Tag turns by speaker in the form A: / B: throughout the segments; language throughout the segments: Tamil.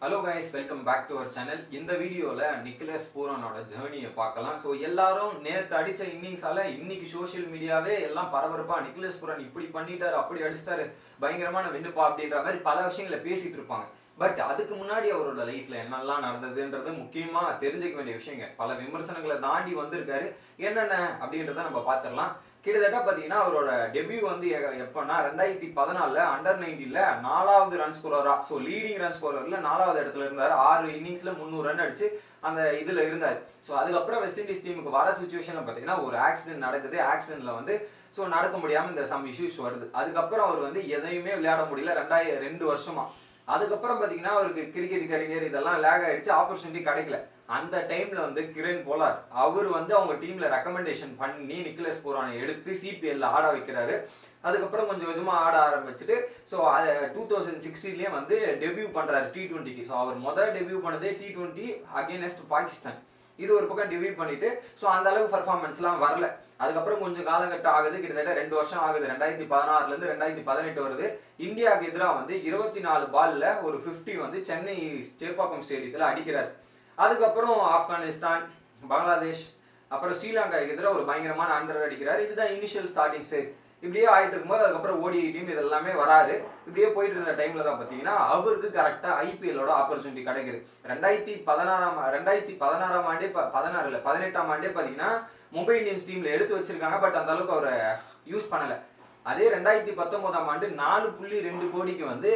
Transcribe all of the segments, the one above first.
A: Hello guys, welcome back to our channel. இந்த வீடியோவில் நிக்கலஸ் பூரானோட ஜேர்னியை பார்க்கலாம். ஸோ எல்லாரும் நேற்று அடித்த இன்னிங்ஸால் இன்னைக்கு சோஷியல் மீடியாவே எல்லாம் பரபரப்பாக நிக்கலஸ் பூரான் இப்படி பண்ணிட்டாரு, அப்படி அடிச்சிட்டாரு, பயங்கரமான வெண்ணுப்பா அப்படின்ற மாதிரி பல விஷயங்களை பேசிகிட்டு இருப்பாங்க. பட் அதுக்கு முன்னாடி அவரோட லைஃப்பில் என்னெல்லாம் நடந்ததுன்றது முக்கியமாக தெரிஞ்சுக்க வேண்டிய விஷயங்க. பல விமர்சனங்களை தாண்டி வந்திருக்காரு. என்னென்ன அப்படின்றத நம்ம பார்த்துடலாம். கிட்டத்தட்ட பார்த்தீங்கன்னா அவரோட டெபியூ வந்து எப்போன்னா 2014 அண்டர் 19ல 4வது ரன் ஸ்கோரரா, ஸோ லீடிங் ரன் ஸ்கோரரில் 4வது இடத்துல இருந்தார். 6 இன்னிங்ஸில் 300 ரன் அடிச்சு அந்த இதில் இருந்தார். ஸோ அதுக்கப்புறம் வெஸ்ட் இண்டீஸ் டீமுக்கு வர சுச்சுவேஷனில் பார்த்தீங்கன்னா ஒரு ஆக்சிடென்ட் நடக்குது. ஆக்சிடென்ட்ல வந்து ஸோ நடக்க முடியாமல் இந்த சம் இஷ்யூஸ் வருது. அதுக்கப்புறம் அவர் வந்து எதையுமே விளையாட முடியல 2 வருஷமா. அதுக்கப்புறம் பார்த்தீங்கன்னா அவருக்கு கிரிக்கெட் கரியர் இதெல்லாம் லேக் ஆயிடுச்சு, ஆப்பர்ச்சுனிட்டி கிடைக்கல. அந்த டைம்ல வந்து கிரண் போலார் அவர் வந்து அவங்க டீம்ல ரெக்கமெண்டேஷன் பண்ணி நிக்கலஸ் பூரானை எடுத்து சிபிஎல்ல ஆட வைக்கிறாரு. அதுக்கப்புறம் கொஞ்சம் கொஞ்சமா ஆட ஆரம்பிச்சுட்டு ஸோ 2016 வந்து டெபியூ பண்றாரு T20க்கு. ஸோ அவர் முதல் டெபியூ பண்ணதே T20 அகேன்ஸ்ட் பாகிஸ்தான். இது ஒரு பக்கம் டெபியூ பண்ணிட்டு ஸோ அந்த அளவுக்கு பர்ஃபார்மன்ஸ்லாம் வரல. அதுக்கப்புறம் கொஞ்சம் காலகட்டம் ஆகுது, கிட்டத்தட்ட 2 வருஷம் ஆகுது. 2016 2018 வருது. இந்தியாவுக்கு எதிராக வந்து 24 பால்ல ஒரு 50 வந்து சென்னை சேப்பாக்கம் ஸ்டேடியத்தில் அடிக்கிறார். அதுக்கப்புறம் ஆப்கானிஸ்தான், பங்களாதேஷ், அப்புறம் ஸ்ரீலங்காவுக்கு எதிராக ஒரு பயங்கரமான 100 அடிக்கிறார். இதுதான் இனிஷியல் ஸ்டார்டிங் ஸ்டேஜ். இப்படியே ஆயிட்டு இருக்கும்போது அதுக்கப்புறம் ஓடிஐ டீம் இதெல்லாமே வராரு. இப்படியே போயிட்டு இருந்த டைம்ல தான் பார்த்தீங்கன்னா அவருக்கு கரெக்டாக ஐபிஎல்லோட ஆப்பர்ச்சுனிட்டி கிடைக்குது. 2016 ஆண்டே 18ஆம் ஆண்டே பார்த்தீங்கன்னா மும்பை இந்தியன்ஸ் டீம்ல எடுத்து வச்சிருக்காங்க. பட் அந்த அளவுக்கு அவரை யூஸ் பண்ணல. அதே 2019ஆம் ஆண்டு 4.2 கோடிக்கு வந்து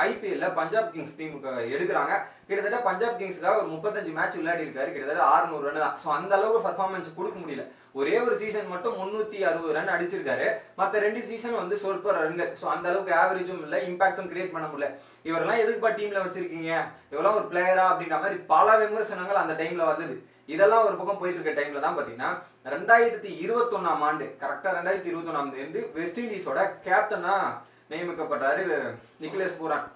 A: ஐபிஎல்ல பஞ்சாப் கிங்ஸ் டீமுக்கு எடுக்கிறாங்க. கிட்டத்தட்ட பஞ்சாப் கிங்ஸ்க்காக ஒரு 35 மேட்ச் விளையாடி இருக்காரு. கிட்டத்தட்ட 600 ரன் தான். ஸோ அந்த அளவுக்கு பர்ஃபார்மன்ஸ் கொடுக்க முடியல. ஒரே ஒரு சீசன் மட்டும் 360 ரன் அடிச்சிருக்காரு. மற்ற 2 சீசன் வந்து சொற்ப ரன்கள். ஸோ அந்த அளவுக்கு ஆவரேஜும் இல்லை, இம்பாக்டும் கிரியேட் பண்ண முடியல. இவரெல்லாம் எதுக்குப்பா டீம்ல வச்சிருக்கீங்க, இவரெல்லாம் ஒரு பிளேயரா அப்படின்ற மாதிரி பல விமர்சனங்கள் அந்த டைம்ல வந்தது. இதெல்லாம் ஒரு பக்கம் போயிட்டு இருக்க டைம்ல தான் பாத்தீங்கன்னா 2021ஆம் ஆண்டு, கரெக்டா 2021ஆம் ஆண்டு வெஸ்ட் இண்டீஸோட கேப்டனா நியமிக்கப்பட்டாரு நிக்கலஸ் பூரான்.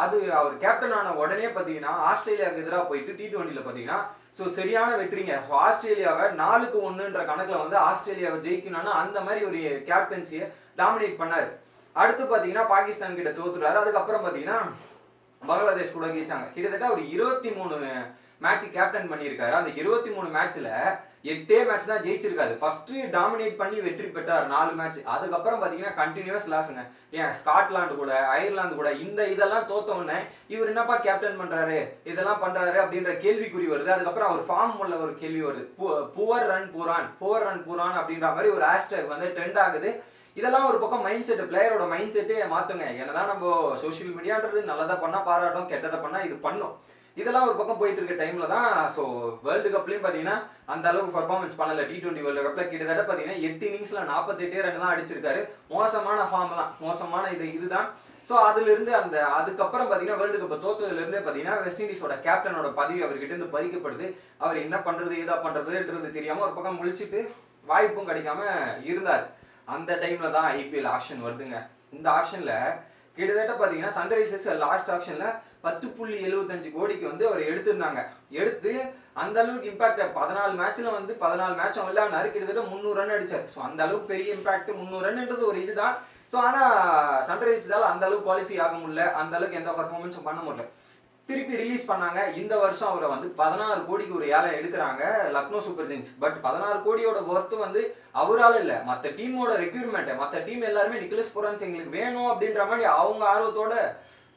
A: அது அவர் கேப்டன் ஆன உடனே பாத்தீங்கன்னா ஆஸ்திரேலியாவுக்கு எதிராக போயிட்டு T20ல பாத்தீங்கன்னா ஸோ சரியான வெற்றிங்க. ஸோ ஆஸ்திரேலியாவை 4-1ன்ற கணக்குல வந்து ஆஸ்திரேலியாவை ஜெயிக்கணும்னா அந்த மாதிரி ஒரு கேப்டன்சியை டாமினேட் பண்ணாரு. அடுத்து பாத்தீங்கன்னா பாகிஸ்தான் கிட்ட தோத்துறாரு. அதுக்கப்புறம் பாத்தீங்கன்னா பங்களாதேஷ் கூட ஜெயிச்சாங்க. கிட்டத்தட்ட ஒரு 23 மேட்ச் கேப்டன் பண்ணியிருக்காரு. அந்த 23 மேட்ச்ல 8 மேட்ச் தான் ஜெயிச்சிருக்காரு. ஃபர்ஸ்ட் டாமினேட் பண்ணி வெற்றி பெற்றார் 4 மேட்ச். அதுக்கப்புறம் பாத்தீங்கன்னா கண்டினியூஸ் லாஸ்ங்க. ஏன் ஸ்காட்லாந்து கூட, அயர்லாந்து கூட இதெல்லாம் தோத்த உடனே இவர் என்னப்பா கேப்டன் பண்றாரு, இதெல்லாம் பண்றாரு அப்படின்ற கேள்விக்குறி வருது. அதுக்கப்புறம் அவர் ஃபார்ம் உள்ள ஒரு கேள்வி வருது, புவர் ரன் பூரான் அப்படின்ற மாதிரி ஒரு ஹேஷ்டேக் வந்து ட்ரெண்ட் ஆகுது. இதெல்லாம் ஒரு பக்கம் மைண்ட் செட், பிளேயரோட மைண்ட் செட்டே மாத்துங்க. என்னதான் நம்ம சோஷியல் மீடியான்றது நல்லதா பண்ணா பாராட்டும், கெட்டதை பண்ணா இது பண்ணும். இதெல்லாம் ஒரு பக்கம் போயிட்டு இருக்க டைம்ல தான் ஸோ வேர்ல்டு கப்லயும் பாத்தீங்கன்னா அந்த அளவுக்கு பர்ஃபார்மன்ஸ் பண்ணல. T20 வேர்ல்டு கப்ல கிட்டத்தட்ட பாத்தீங்கன்னா 8 இன்னிங்ஸ்ல 48 ரன் தான் அடிச்சிருக்காரு. மோசமான ஃபார்ம் தான், மோசமான இதுதான். ஸோ அதுல இருந்து அதுக்கப்புறம் பாத்தீங்கன்னா வேர்ல்டு கப் தோத்ததுல இருந்தே பாத்தீங்கன்னா வெஸ்ட் இண்டீஸோட கேப்டனோட பதவி அவர்கிட்ட இருந்து பறிக்கப்படுது. அவர் என்ன பண்றது ஏதா பண்றதுன்றது தெரியாம ஒரு பக்கம் முழிச்சிட்டு வாய்ப்பும் கிடைக்காம இருந்தார். அந்த டைம்ல தான் ஐபிஎல் ஆக்ஷன் வருதுங்க. இந்த ஆக்ஷன்ல கிட்டத்தட்ட பாத்தீங்கன்னா சன்ரைசர்ஸ் லாஸ்ட் ஆக்ஷன்ல 10.75 கோடிக்கு வந்து அவர் எடுத்திருந்தாங்க. எடுத்து அந்த அளவுக்கு இம்பாக்ட் 14 மேட்ச்ல வந்து 14 மேட்ச் விளையாடினாரு. கிட்டத்தட்ட 300 ரன் அடிச்சார். ஸோ அந்த அளவுக்கு பெரிய இம்பாக்ட். 300 ரன்ன்றது ஒரு இதுதான். ஸோ ஆனா சன்ரைசர்ஸால அந்த அளவுக்கு குவாலிஃபை ஆக முடியல, அந்த அளவுக்கு எந்த பர்ஃபார்மன்ஸும் பண்ண முடியல. திருப்பி ரிலீஸ் பண்ணாங்க. இந்த வருஷம் அவரை வந்து 16 கோடிக்கு ஒரு ஏலம் எடுக்கிறாங்க லக்னோ சூப்பர் ஜெயின்ஸ். பட் 16 கோடியோட ஒர்த்து வந்து அவரால் இல்லை, மற்ற டீமோட ரெக்யூர்மெண்ட். மற்ற டீம் எல்லாருமே நிக்கலஸ் பூரான் எங்களுக்கு வேணும் அப்படின்ற மாதிரி அவங்க ஆர்வத்தோட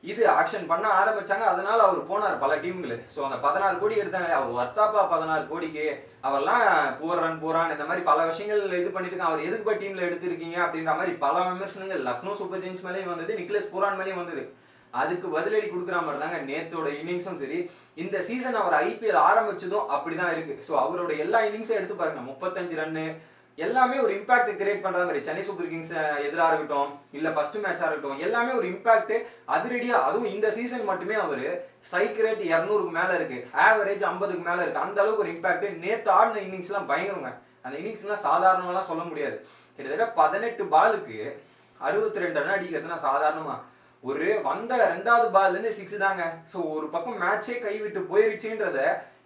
A: இது ஆக்ஷன் பண்ண ஆரம்பிச்சாங்க. அதனால அவர் போனார் பல டீம்களுக்கு. ஸோ அந்த 16 கோடி எடுத்தாங்க. அவர் ஒர்த்தாப்பா 16 கோடிக்கு, அவர்லாம் பூரான் இந்த மாதிரி பல விஷயங்கள் இது பண்ணிட்டு அவர் எதுக்கு டீம்ல எடுத்திருக்கீங்க அப்படின்ற மாதிரி பல விமர்சனங்கள் லக்னோ சூப்பர் ஜெயின்ஸ் மேலேயும் வந்தது, நிக்கலஸ் பூரான் மேலேயும் வந்தது. அதுக்கு பதிலடி கொடுக்குற மாதிரி தாங்க நேத்தோட இன்னிங்ஸும் சரி. இந்த சீசன் அவர் ஐபிஎல் ஆரம்பிச்சதும் அப்படிதான் இருக்கு. ஸோ அவரோட எல்லா இன்னிங்ஸும் எடுத்து பாருங்க, 35 ரன்னு எல்லாமே ஒரு இம்பாக்ட் கிரியேட் பண்ற மாதிரி. சென்னை சூப்பர் கிங்ஸ் எதிராக இருக்கட்டும், இல்ல ஃபர்ஸ்ட் மேட்சா இருக்கட்டும், எல்லாமே ஒரு இம்பாக்ட் அதிரடியா. அதுவும் இந்த சீசன் மட்டுமே அவரு ஸ்ட்ரைக் ரேட் 200க்கு மேல இருக்கு, ஆவரேஜ் 50க்கு மேல இருக்கு. அந்த அளவுக்கு ஒரு இம்பாக்ட். நேத்து ஆடின இன்னிங்ஸ் எல்லாம் பயங்கரங்க. அந்த இன்னிங்ஸ் எல்லாம் சாதாரணமா சொல்ல முடியாது. கிட்டத்தட்ட 18 பாலுக்கு 62 ரன் அடிக்கிறதுனா சாதாரணமா ஒரு வந்த 2வது பால்ல இருந்து 6 தாங்க. சோ ஒரு பக்கம் மேட்சே கைவிட்டு போயிருச்சுன்றத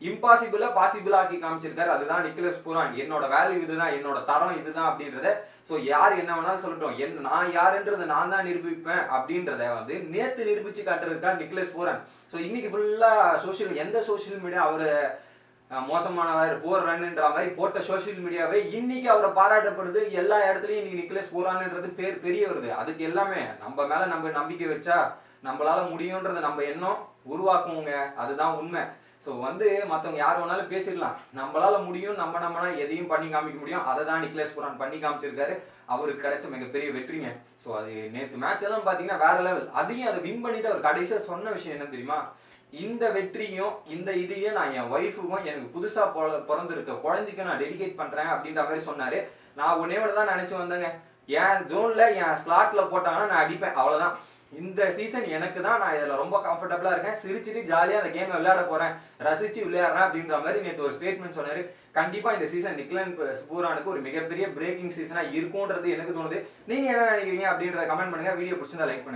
A: இம்பாசிபிளா பாசிபிள் ஆக்கி காமிச்சிருக்காரு. அதுதான் நிக்கலஸ் பூரான். என்னோட வேல்யூ இதுதான், என்னோட தரம் இதுதான் அப்படின்றத சோ யார் என்ன வேணாலும் சொல்லட்டும், நான் யாருன்றத நான் தான் நிரூபிப்பேன் அப்படின்றத வந்து நேத்து நிரூபிச்சு காட்டுறதுக்காக நிக்கலஸ் பூரான். சோ இன்னைக்கு ஃபுல்லா எந்த சோசியல் மீடியா அவரு மோசமானவர் போர் ரன்ன்ற மாதிரி போட்ட சோசியல் மீடியாவே இன்னைக்கு அவரை பாராட்டப்படுது. எல்லா இடத்துலயும் இன்னைக்கு நிக்கலஸ் பூரான்ன்றது பேர் தெரிய வருது. அதுக்கு எல்லாமே நம்ம மேல நம்ம நம்பிக்கை வச்சா நம்மளால முடியும்ன்றது நம்ம எண்ணம் உருவாக்குவோங்க. அதுதான் உண்மை. ஸோ வந்து மற்றவங்க யார் வேணாலும் பேசிடலாம், நம்மளால முடியும், நம்மனா எதையும் பண்ணி காமிக்க முடியும். அதை தான் நிக்கலஸ் பூரான் பண்ணி காமிச்சிருக்காரு. அவருக்கு கிடைச்ச மிகப்பெரிய வெற்றிங்க. ஸோ அது நேற்று மேட்ச் எல்லாம் பார்த்தீங்கன்னா வேற லெவல். அதையும் அதை வின் பண்ணிட்டு அவர் கடைசியாக சொன்ன விஷயம் என்ன தெரியுமா, இந்த வெற்றியும் இந்த இதையும் நான் என் ஒய்ஃபுக்கும் எனக்கு புதுசா பிறந்திருக்க குழந்தைக்கும் நான் டெடிகேட் பண்றேன் அப்படின்ற மாதிரி சொன்னாரு. நான் ஒன்னே தான் நினைச்சு வந்தேங்க, என் ஜோன்ல என் ஸ்லாட்ல போட்டாங்கன்னா நான் அடிப்பேன், அவ்வளவுதான். இந்த சீசன் எனக்கு தான், நான் இதுல ரொம்ப கம்ஃபர்டபுளா இருக்கேன், சிரிச்சிட்டு ஜாலியா அந்த கேமை விளையாட போறேன், ரசிச்சு விளையாடுறேன் அப்படின்ற மாதிரி நேற்று ஒரு ஸ்டேட்மெண்ட் சொன்னாரு. கண்டிப்பா இந்த சீசன் நிக்கலஸ் பூரானுக்கு ஒரு மிகப்பெரிய பிரேக்கிங் சீசனா இருக்கும்ன்றது எனக்கு தோணுது. நீங்க என்ன நினைக்கிறீங்க அப்படின்றத கமெண்ட் பண்ணுங்க. வீடியோ பிடிச்சிருந்தா லைக் பண்ணுங்க.